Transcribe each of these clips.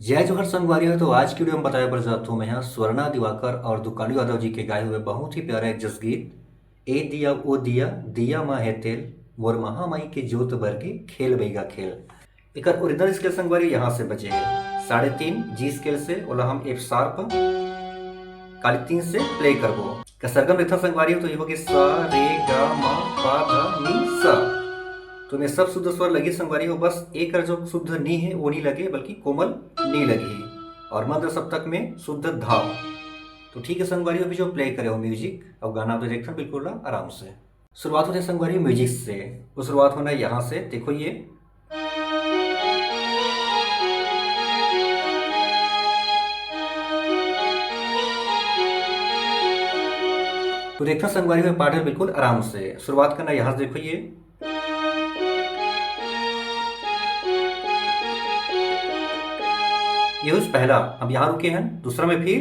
जय जोहर संगवारी हो। तो आज की वीडियो में बताया पर जाता हूँ मैं यहाँ स्वर्णा दिवाकर और दुकानू यादव जी के गाए हुए बहुत ही प्यारा एक जसगीत ए दिया ओ दिया दिया माँ है तेल मोर महामाई के जोत बरगे खेल बैगा खेल। एक ओरिजिनल स्केल संगवारी यहाँ से बचे है 3.5 जी स्केल से ओला हम एफ शार्प काली 3 से प्ले करबो का सरगम रेखा संगवारी हो। तो ये होगी सा रे गा मा पा धा नी सा। तो मैं सब शुद्ध स्वर लगी संगवारी हो, बस एक जो शुद्ध नी है वो नहीं लगे बल्कि कोमल नी लगी है और मध्य सप्तक में शुद्ध धा। तो ठीक है संगवारी अभी जो प्ले करे हो म्यूजिक और गाना तो देखना बिल्कुल आराम से। शुरुआत होती है संगवारी म्यूजिक से। वो शुरुआत होना है यहाँ से, देखो ये तो देखना संगवारी में पार्ट है बिल्कुल आराम से। शुरुआत करना यहाँ से, देखो ये उस पहला, अब यहां रुके हैं दूसरा में फिर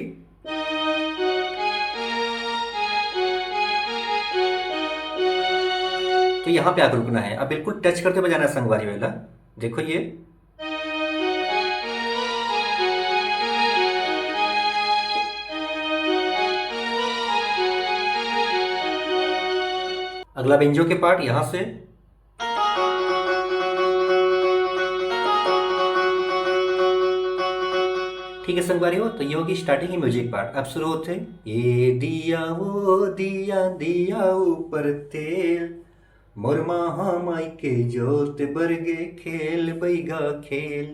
तो यहां पे आकर रुकना है। अब बिल्कुल टच करते बजाना है संगवारी वाला, देखो ये अगला बेंजो के पार्ट यहां से ठीक है संगवारी हो। तो ये होगी स्टार्टिंग की म्यूजिक पार्ट। अब शुरू होते ये दिया वो दिया दिया ऊपर तेल मोर महामाई के जोत बरगे खेल बैगा खेल।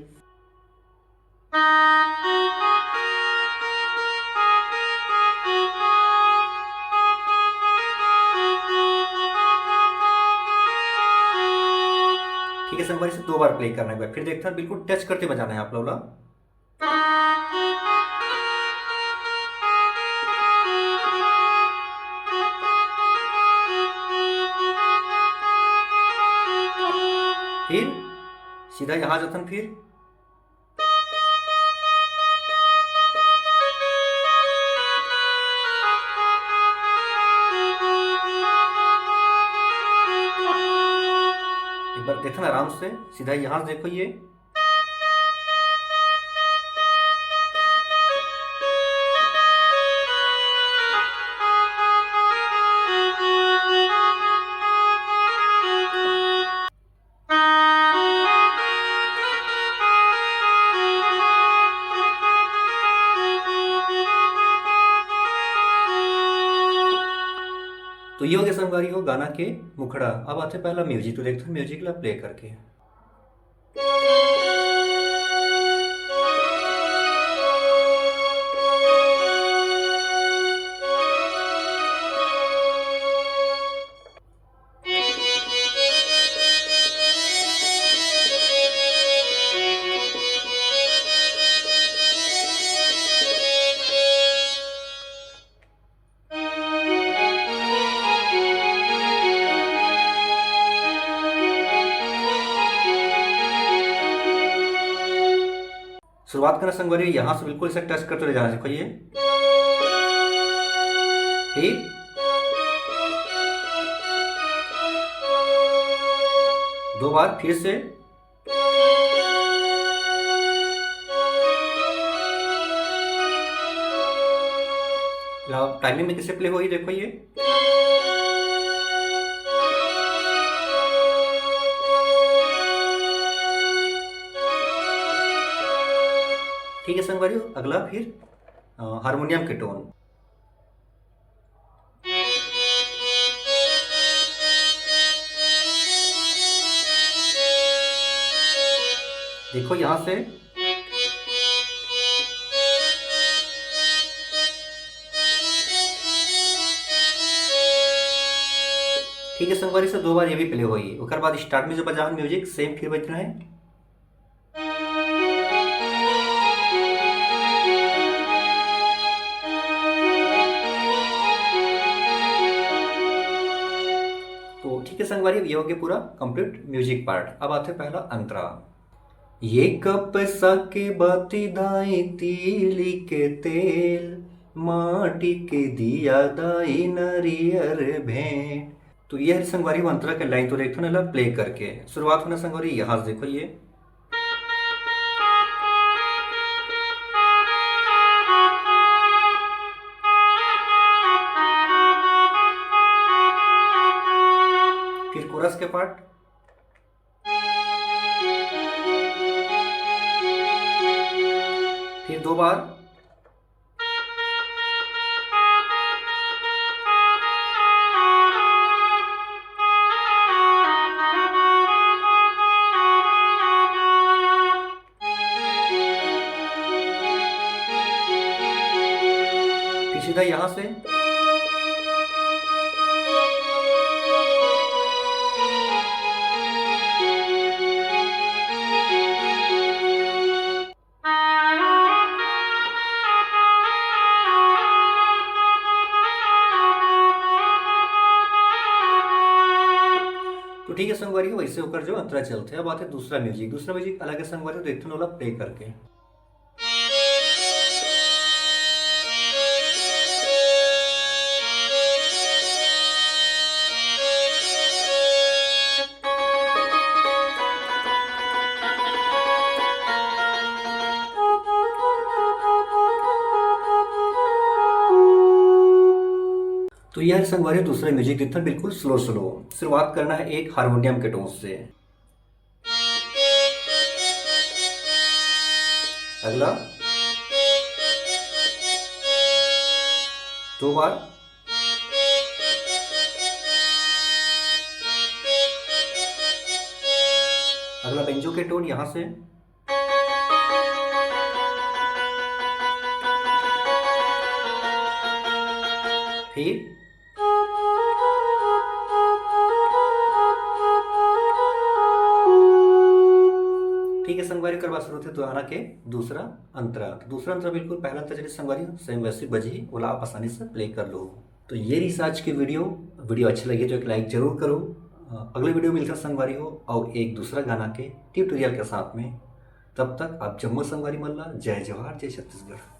ठीक है संगवारी से 2 बार प्ले करना है, फिर देखना बिल्कुल टच करते बजाना है आप लोग। फिर सीधा यहां जातन, फिर एक बार देखना आराम से, सीधा यहां से देखो ये तो ये हो गया संगवारी हो गाना के मुखड़ा। अब आते पहला म्यूजिक, तो देखते म्यूजिक ला प्ले करके। शुरुआत करना संगवारी यहां से बिल्कुल इसे टच करते जाना, देखो ये ठीक। दो बार फिर से टाइमिंग में कैसे प्ले हुई देखो ये ठीक है संगवारी। अगला फिर हारमोनियम के टोन, देखो यहां से ठीक है संगवारी से 2 बार ये भी प्ले हुई। उसके बाद स्टार्ट में जो बजा म्यूजिक सेम फिर बजना है। तो ठीक है संगवारी, ये हो गया पूरा कंप्लीट म्यूजिक पार्ट। अब आते पहला अंतरा। ये कप के बाती दाई तीली के तेल माटी के दिया दाई नरियर भेंट। तो ये है संगवारी अंतरा के लाइन, तो देखो ना प्ले करके। शुरुआत होना संगवारी यहाँ से देखो ये फिर कोरस के पार्ट, फिर 2 बार, फिर सीधा यहां से, तो ठीक है संगवारी, वैसे होकर जो अंतरा चलते हैं। अब आते हैं दूसरा म्यूजिक। दूसरा म्यूजिक अलग है संगवारी, तो एक वाला प्ले करके। तो यह संगवारी दूसरा म्यूजिक जितना बिल्कुल स्लो स्लो। शुरुआत करना है एक हारमोनियम के टोन से। अगला 2 बार, अगला बेंजो के टोन यहां से, फिर ठीक है संगवारी, करवा शुरू थे दोबारा के दूसरा अंतरा। तो दूसरा अंतरा बिल्कुल पहला अंतरा जैसे संगवारी सेम वैसे बजी, बोला आप आसानी से प्ले कर लो। तो ये रही आज की वीडियो अच्छी लगी तो एक लाइक जरूर करो। अगले वीडियो मिलकर संगवारी हो और एक दूसरा गाना के ट्यूटोरियल के साथ में। तब तक आप जम्मू संगवारी मल्ला। जय जवाहर, जय छत्तीसगढ़।